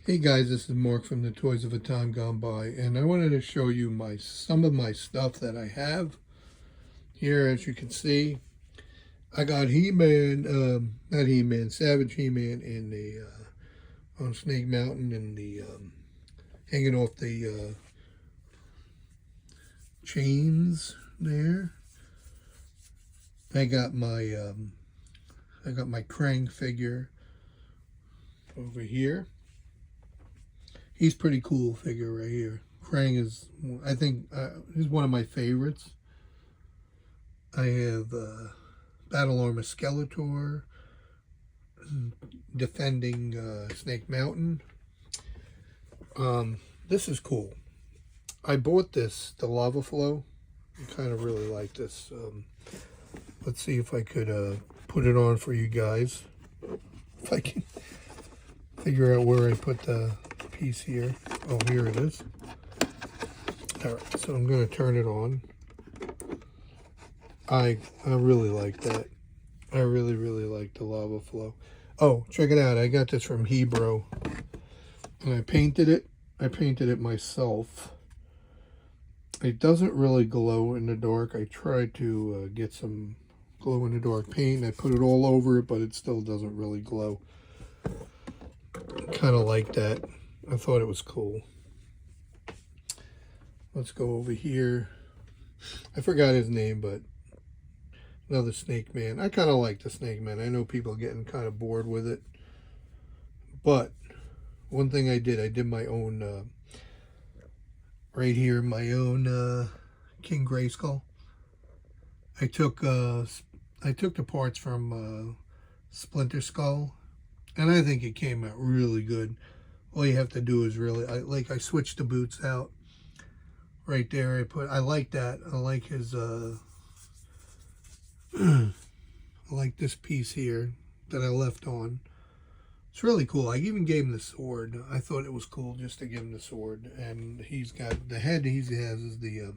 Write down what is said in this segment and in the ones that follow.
Hey guys, this is Mark from the Toys of a Time Gone By, and I wanted to show you some of my stuff that I have here. As you can see, I got He-Man, not He-Man, Savage He-Man in the on Snake Mountain in the hanging off the chains there. I got my Krang figure over here. He's pretty cool figure right here. Krang is, I think, he's one of my favorites. I have Battle Armor Skeletor defending Snake Mountain. This is cool. I bought this, the Lava Flow. I kind of really like this. Let's see if I could put it on for you guys. If I can figure out where I put the piece here. Oh, here it is. Alright, so I'm going to turn it on. I really like that. I really like the Lava Flow. Oh, check it out. I got this from Hebrew. And I painted it. I painted it myself. It doesn't really glow in the dark. I tried to get some glow in the dark paint. I put it all over it, but it still doesn't really glow. Kind of like that. I thought it was cool. Let's go over here. I forgot his name, but another Snake Man. I kind of like the Snake Man. I know people are getting kind of bored with it. But one thing I did my own, right here, my own King Grayskull. I took the parts from Splinter Skull, and I think it came out really good. All you have to do is really, I switched the boots out. Right there, I like that. I like his, I like this piece here that I left on. It's really cool. I even gave him the sword. I thought it was cool just to give him the sword. And he's got, the head he has is the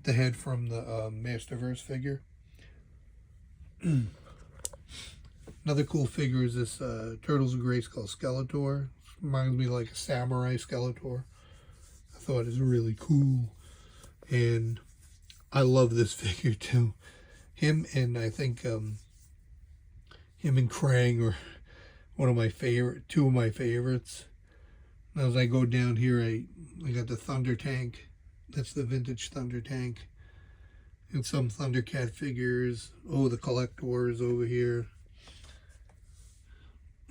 head from the Masterverse figure. Another cool figure is this Turtles of Grayskull Skeletor. Reminds me like a samurai Skeletor. I thought it was really cool. And I love this figure too. Him and I think him and Krang are two of my favorites. Now as I go down here, I got the Thunder Tank. That's the vintage Thunder Tank. And some Thundercat figures. Oh, the Collectors over here.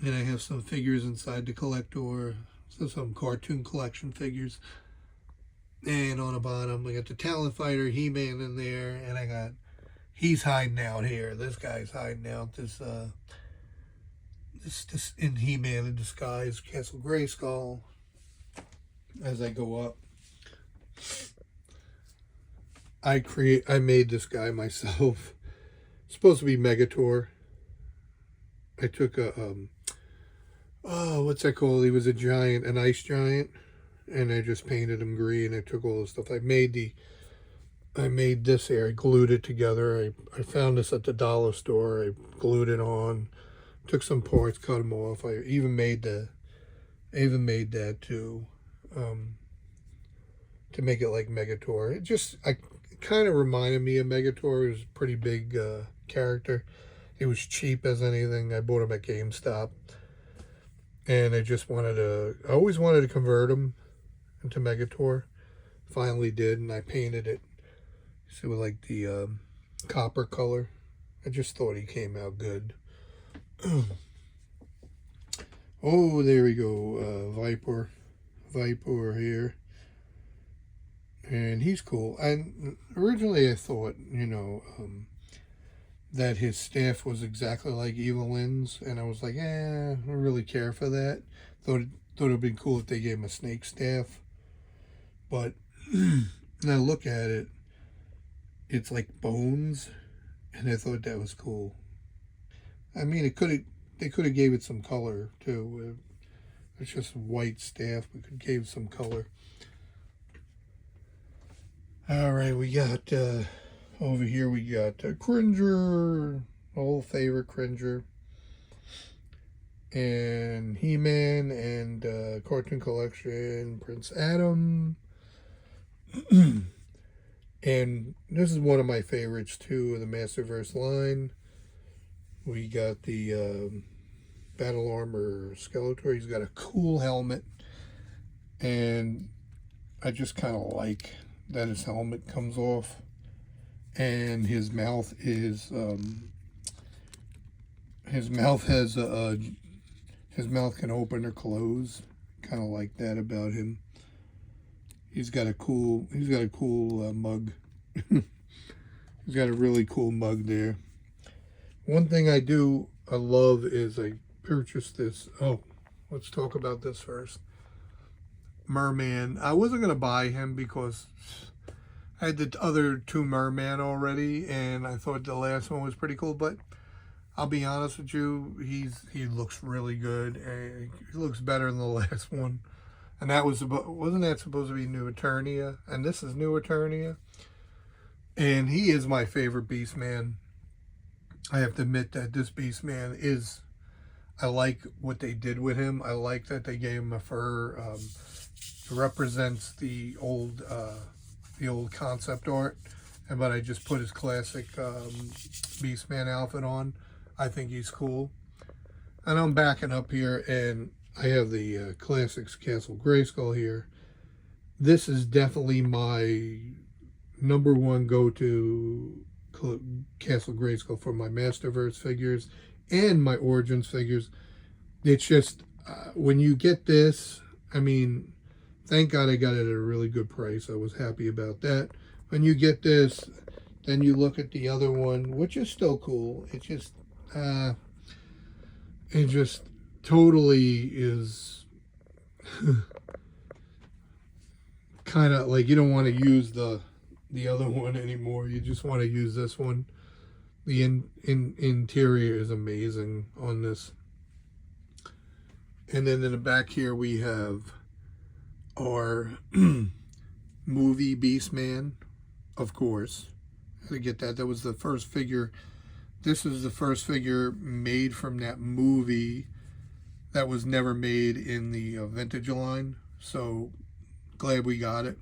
And I have some figures inside the Collector. So some cartoon collection figures. And on the bottom, I got the Talent Fighter, He-Man in there. And I got, he's hiding out here. This guy's hiding out. This in He-Man in disguise, Castle Grayskull. As I go up, I made this guy myself. It's supposed to be Megator. I took a what's that called? He was an ice giant, and I just painted him green. I took all the stuff. I made this here. I glued it together. I found this at the dollar store. I glued it on. Took some parts, cut them off. I even made that too, to make it like Megator. It kind of reminded me of Megator. It was a pretty big character. It was cheap as anything. I bought him at GameStop. And I always wanted to convert him into Megator. Finally did, and I painted it. So with like the copper color. I just thought he came out good. Oh, there we go. Viper here. And he's cool. And originally I thought, that his staff was exactly like Evelyn's, and I was like, I don't really care for that. Thought it'd been cool if they gave him a snake staff. But when I look at it, it's like bones, and I thought that was cool. I mean, they could have gave it some color too. It's just white staff. We could give some color. All right, we got over here. We got Cringer, old favorite Cringer, and He-Man, and Cartoon Collection, Prince Adam. And this is one of my favorites too, of the Masterverse line. We got the Battle Armor Skeletor. He's got a cool helmet, and I just kind of like that his helmet comes off, and his mouth is his mouth has his mouth can open or close. Kind of like that about him. He's got a cool mug. He's got a really cool mug there. One thing I love is I purchased this. Oh, let's talk about this first. Merman. I wasn't going to buy him because I had the other two Merman already, and I thought the last one was pretty cool, but I'll be honest with you, he looks really good. He looks better than the last one. And that wasn't that supposed to be New Eternia? And this is New Eternia. And he is my favorite Beastman. I have to admit that this Beastman is, I like what they did with him. I like that they gave him a fur. It represents the old concept art. But I just put his classic Beastman outfit on. I think he's cool. And I'm backing up here, and I have the Classics Castle Grayskull here. This is definitely my #1 go-to Castle Grayskull for my Masterverse figures and my Origins figures. It's just, when you get this, I mean, thank God I got it at a really good price. I was happy about that. When you get this, then you look at the other one, which is still cool. It just totally is kind of like you don't want to use the other one anymore. You just want to use this one. The interior is amazing on this. And then in the back here we have our movie Beastman, of course. I had to get that. That was the first figure. This is the first figure made from that movie that was never made in the vintage line. So glad we got it.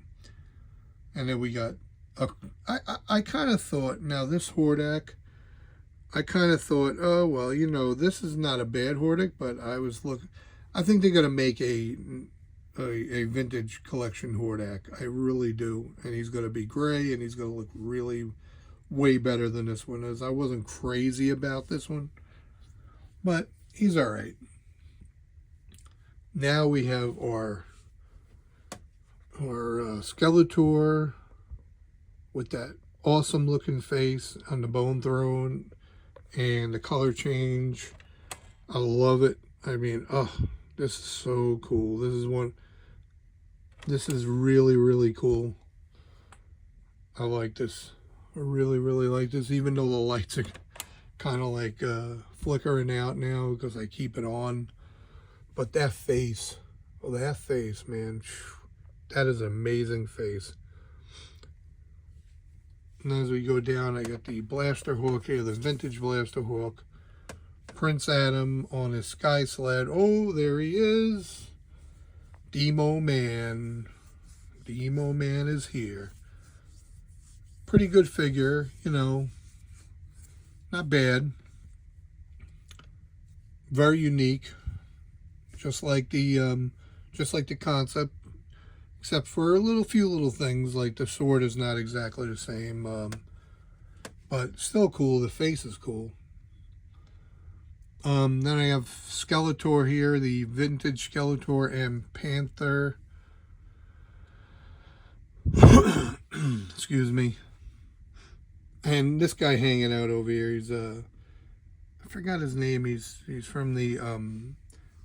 And then we got I kind of thought, now this Hordak, I kind of thought, oh well, you know, this is not a bad Hordak, but I think they're gonna make a vintage collection Hordak. I really do. And he's gonna be gray, and he's gonna look really way better than this one is. I wasn't crazy about this one, but he's all right. Now we have our Skeletor with that awesome looking face on the Bone Throne and the color change. I love it. I mean, oh, this is so cool. This is really, really cool. I like this. I really, really like this, even though the lights are kind of like flickering out now because I keep it on. But that face, man, that is an amazing face. And as we go down, I got the Blaster Hawk here, the vintage Blaster Hawk. Prince Adam on his sky sled. Oh, there he is. Demo Man. Demo Man is here. Pretty good figure, you know. Not bad. Very unique. Just like the concept, except for few little things, like the sword is not exactly the same, but still cool. The face is cool. Then I have Skeletor here, the vintage Skeletor and Panther. Excuse me. And this guy hanging out over here, he's I forgot his name. He's from the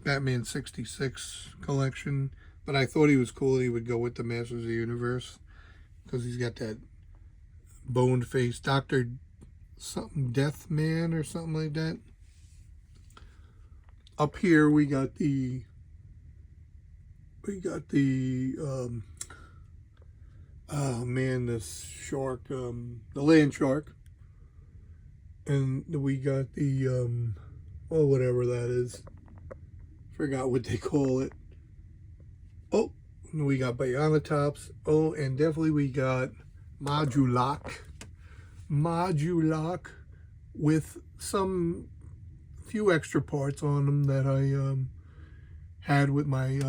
Batman 66 collection, but I thought he was cool. He would go with the Masters of the Universe because he's got that boned face. Dr. something Death Man or something like that. Up here we got the oh man, this shark, the land shark. And we got the well, whatever that is. Forgot what they call it. Oh, we got Bionatops. Oh, and definitely we got Modulac. Modulac with some few extra parts on them that I had with my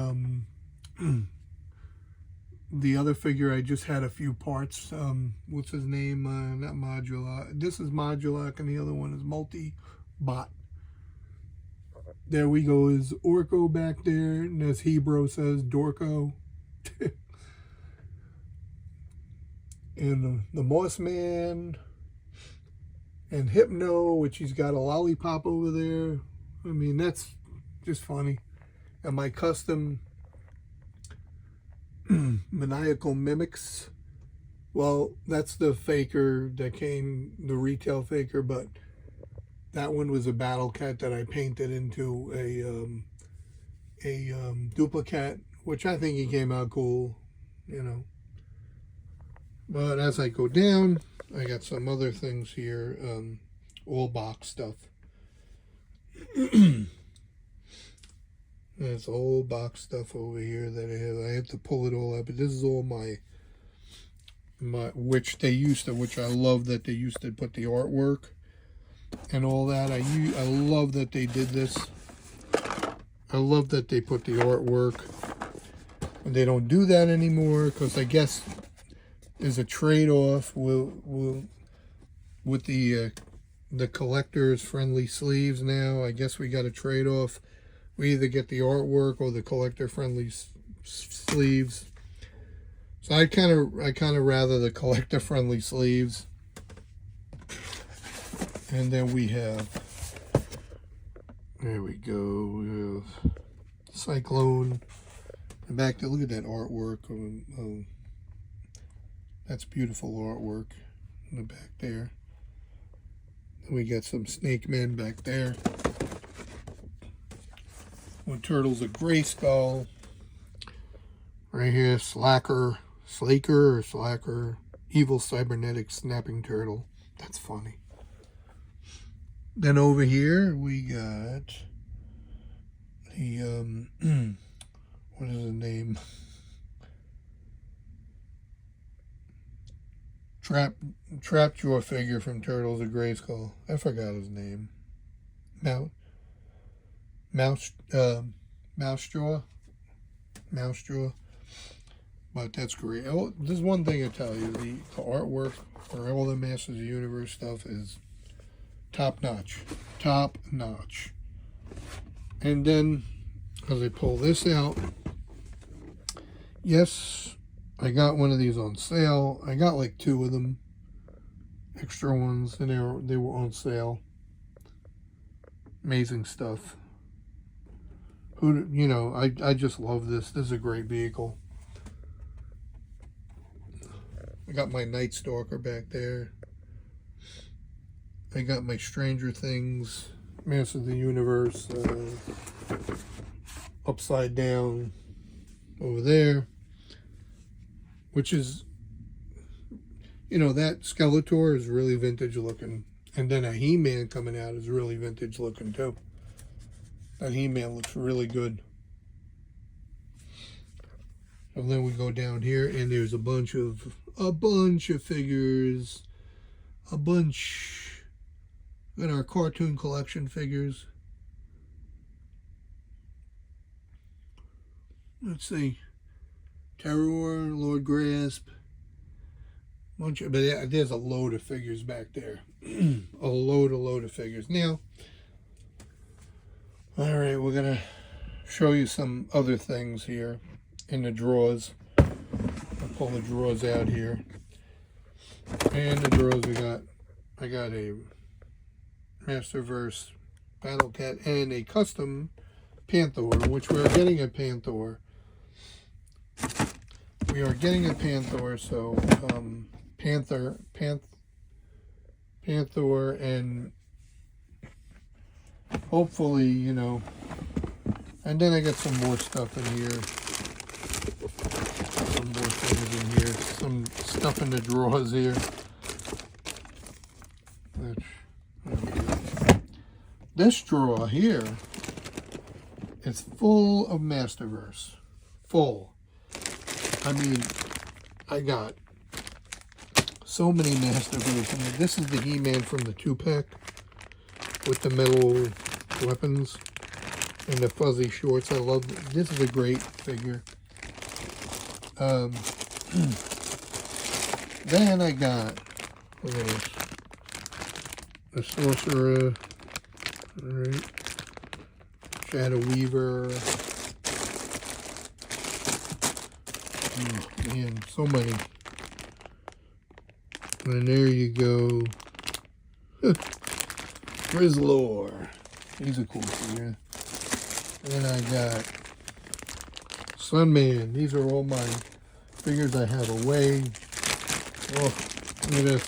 the other figure. I just had a few parts. What's his name? Not Modulac. This is Modulac, and the other one is Multi-Bot. There we go, is Orko back there, and as Hebrew says, Dorko. And the Moss Man, and Hypno, which he's got a lollipop over there. I mean, that's just funny. And my custom Maniacal Mimics. Well, that's the faker that came, the retail faker, but that one was a battle cat that I painted into a duplicate, which I think he came out cool, you know. But as I go down, I got some other things here, all box stuff. There's all box stuff over here that I have. I have to pull it all up, but this is all my which I love that they used to put the artwork and all that. I love that they did this. I love that they put the artwork, and they don't do that anymore because I guess there's a trade-off with the collector's friendly sleeves now. I guess we got a trade-off. We either get the artwork or the collector friendly sleeves. So I kind of rather the collector friendly sleeves. And then we have, there we go, we have Cyclone. And back there, look at that artwork. That's beautiful artwork in the back there. And we got some Snake Men back there. One Turtle's a Grayskull. Right here, Slacker, Evil Cybernetic Snapping Turtle. That's funny. Then over here we got the what is the name? Trapjaw figure from Turtles of Grayskull. I forgot his name. Mousejaw. But that's great. Oh, there's one thing I tell you: the artwork for all the Masters of the Universe stuff is top notch. And then, as I pull this out, yes, I got one of these on sale. I got like 2 of them, extra ones, and they were on sale. Amazing stuff. I just love this. This is a great vehicle. I got my Night Stalker back there. I got my Stranger Things, Master of the Universe, upside down over there, which is, that Skeletor is really vintage looking. And then a He-Man coming out is really vintage looking too. That He-Man looks really good. And then we go down here and there's a bunch of figures. Got our cartoon collection figures. Let's see. Terror, Lord Grasp. But there's a load of figures back there. a load of figures. Now, all right, we're going to show you some other things here in the drawers. I'll pull the drawers out here. And the drawers I got a Masterverse Battle Cat and a custom Panther, which we are getting a Panther. We are getting a Panther, so Panther, and hopefully, and then I got some more stuff in here. Some more things in here. Some stuff in the drawers here. This drawer here It's full of Masterverse. Full. I mean, I got so many Masterverse. I mean, this is the He-Man from the 2-pack with the metal weapons and the fuzzy shorts. I love this. Is a great figure. Then I got, look at this, the Sorcerer, alright, Shadow Weaver, oh man, so many. And there you go, Grizzlor, he's a cool figure. And I got Sunman. These are all my figures I have away. Oh, look at this.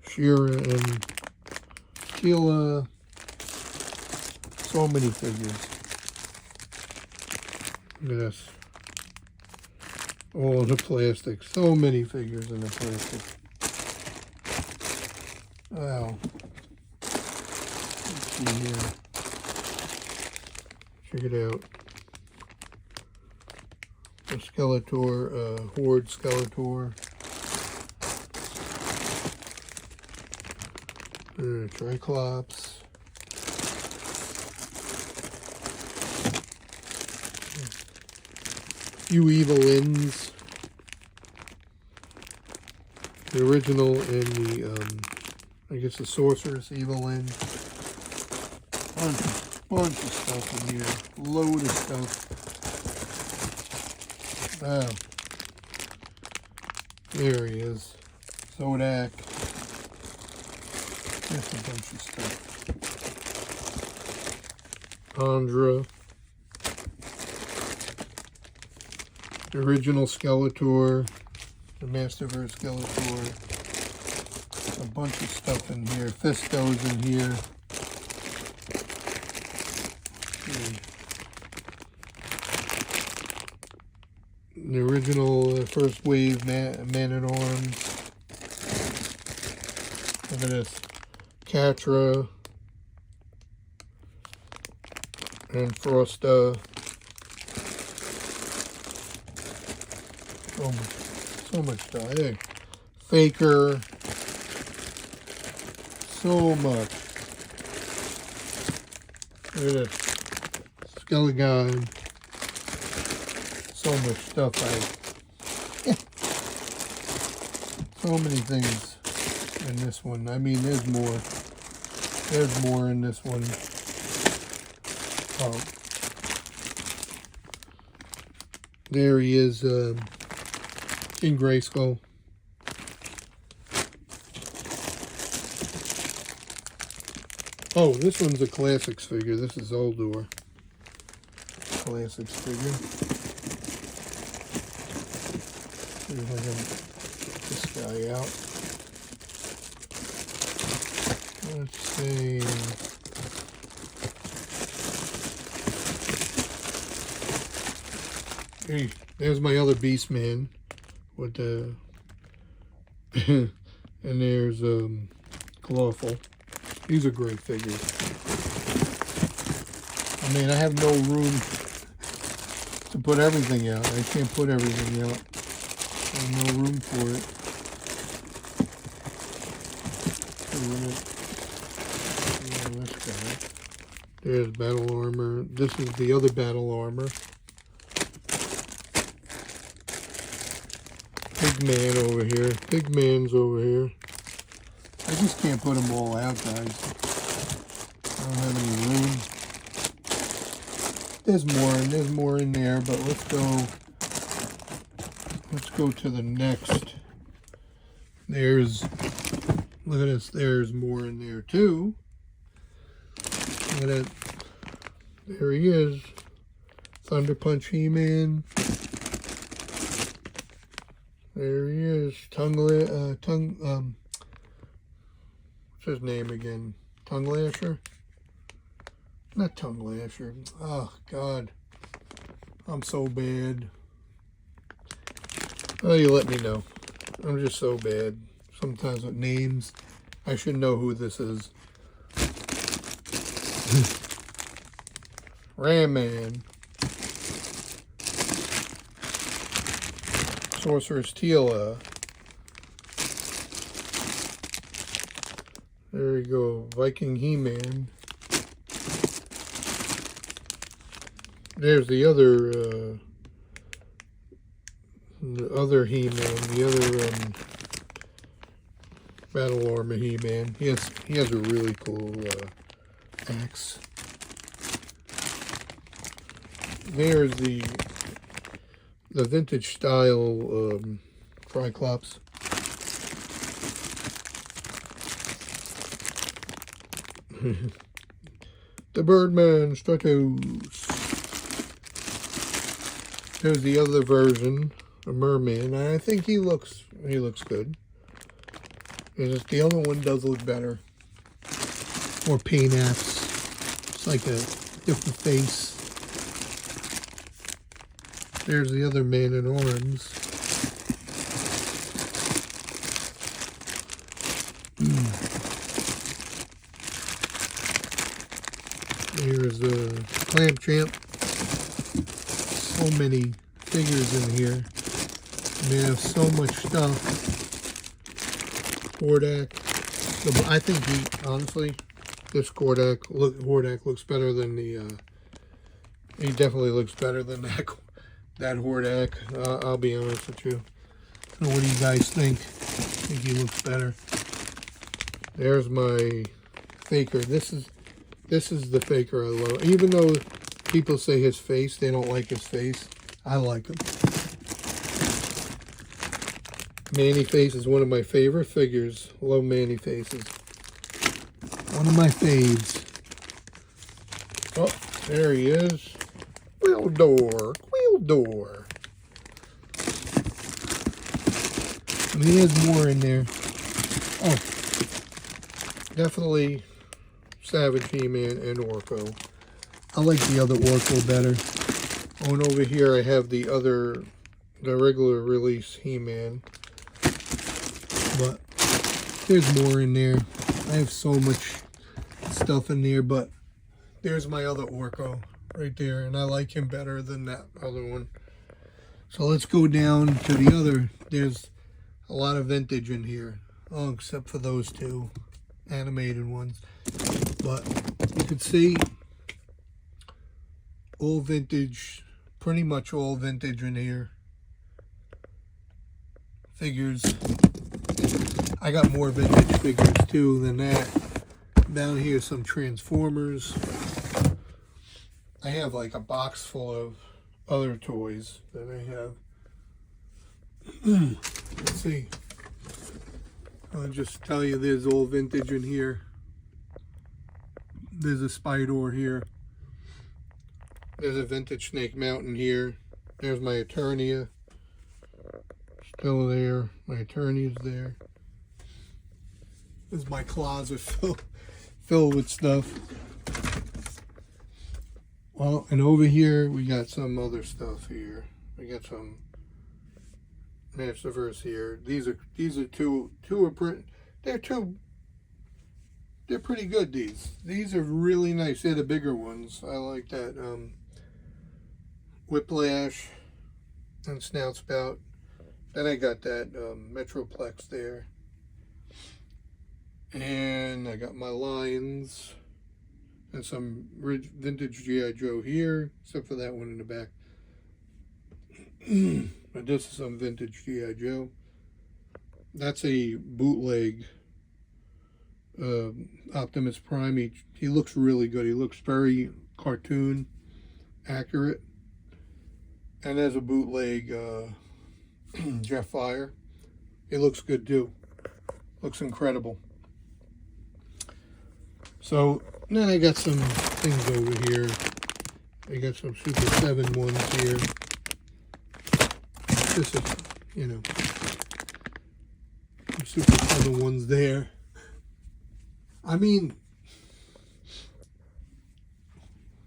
Shira and Sheila. So many figures. Look at this. Oh, the plastic. So many figures in the plastic. Wow. Let's see here. Check it out. A Skeletor, Horde Skeletor. Triclops. Few Evelynns. The original and the, I guess the Sorceress Evelyn. Bunch of stuff in here. Load of stuff. Wow. There he is. Zodak. Just a bunch of stuff. Andra. The original Skeletor. The Masterverse Skeletor. A bunch of stuff in here. Fisto's in here. The original first wave Man-at-Arms. Look at this. Catra. And Frosta. So much stuff. Hey. Faker. So much. Look at this. Skelegon. So much stuff. So many things in this one. I mean, there's more. There's more in this one. Oh. There he is, King Grayskull. Oh, this one's a Classics figure. This is Oldor. Classics figure. See if I can get this guy out. Let's see. Hey, there's my other Beastman with the and there's Clawful. These are great figures. I mean, I have no room to put everything out. I can't put everything out. I have no room for it. Yeah, this guy. There's Battle Armor. This is the other Battle Armor. Pigman over here. Pigman's over here. I just can't put them all out, guys. I don't have any room. There's more in there, but let's go to the next. Look at this, there's more in there too. Look at that. There he is. Thunder Punch He-Man. There he is. What's his name again? Tongue Lasher? Not Tongue Lasher. Oh, God. I'm so bad. Oh, you let me know. I'm just so bad. Sometimes with names, I should know who this is. Ram Man, Sorceress Teela. There you go, Viking He-Man. There's the other He-Man, the other Battle Armor He-Man. He has a really cool axe. There's the vintage style Triclops. The Birdman Stratos. There's the other version, a Merman. I think he looks good. It's just the other one does look better. More paint apps. It's like a different face. There's the other Man in Arms. Here's the Clamp Champ. So many figures in here. And they have so much stuff. Hordak. I think honestly, this Hordak looks better than the. He definitely looks better than that Hordak. I'll be honest with you. So what do you guys think? I think he looks better. There's my Faker. This is the Faker I love. Even though people say his face, they don't like his face. I like him. Man-E-Face is one of my favorite figures. Love Man-E-Faces. One of my faves. Oh, there he is. Quildor. I mean, there's more in there. Oh, definitely Savage He-Man and Orko. I like the other Orko better. Oh, and over here I have the regular release He-Man. But there's more in there. I have so much stuff in there, but there's my other Orko right there, and I like him better than that other one. So let's go down to the other. There's a lot of vintage in here. Oh, except for those two animated ones. But you can see all vintage, pretty much all vintage in here. Figures. I got more vintage figures too than that. Down here, some Transformers. I have like a box full of other toys that I have. Let's see. I'll just tell you there's all vintage in here. There's a Spydor here. There's a vintage Snake Mountain here. There's my Eternia. Still there. My Eternia's there. There's my closet filled with stuff. Well, and over here we got some other stuff here. We got some Masterverse here. These are two are pretty. They're pretty good. These are really nice. They're the bigger ones. I like that. Whiplash and Snout Spout. Then I got that Metroplex there. And I got my Lions and some vintage G.I. Joe here, except for that one in the back. But this is some vintage G.I. Joe. That's a bootleg Optimus Prime. He looks really good. He looks very cartoon accurate. And there's a bootleg Jetfire. He looks good too. Looks incredible. So then I got some things over here. I got some Super 7 ones here. This is, some Super 7 ones there. I mean,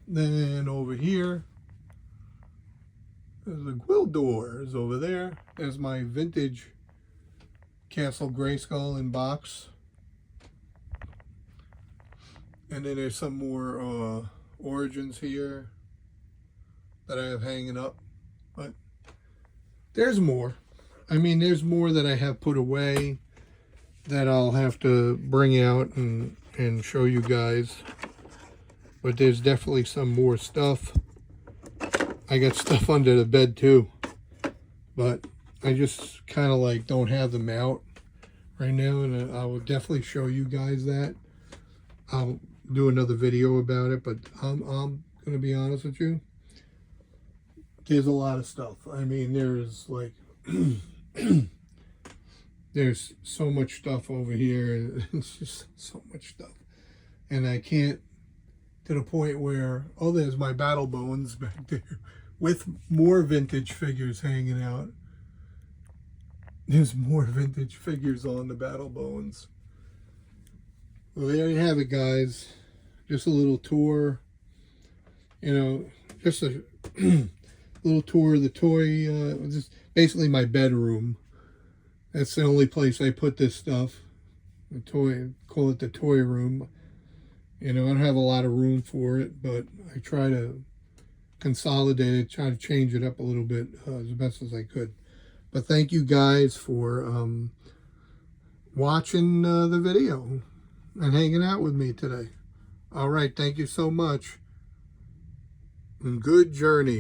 then over here, there's a Quildor is over there. There's my vintage Castle Grayskull in box. And then there's some more Origins here. that I have hanging up. But there's more. I mean, there's more that I have put away that I'll have to bring out and show you guys. But there's definitely some more stuff. I got stuff under the bed too. But I just kind of like don't have them out right now. And I will definitely show you guys that. I'll do another video about it. But I'm going to be honest with you. There's a lot of stuff. I mean, there's like... there's so much stuff over here. It's just so much stuff. And I can't, to the point where, oh, there's my Battle Bones back there with more vintage figures hanging out. There's more vintage figures on the Battle Bones. Well, there you have it, guys. Just a little tour. You know, just a little tour of the toy, just basically my bedroom. That's the only place I put this stuff. The toy, call it the toy room. You know, I don't have a lot of room for it, but I try to consolidate it, try to change it up a little bit as best as I could. But thank you guys for watching the video and hanging out with me today. All right, thank you so much. And good journey.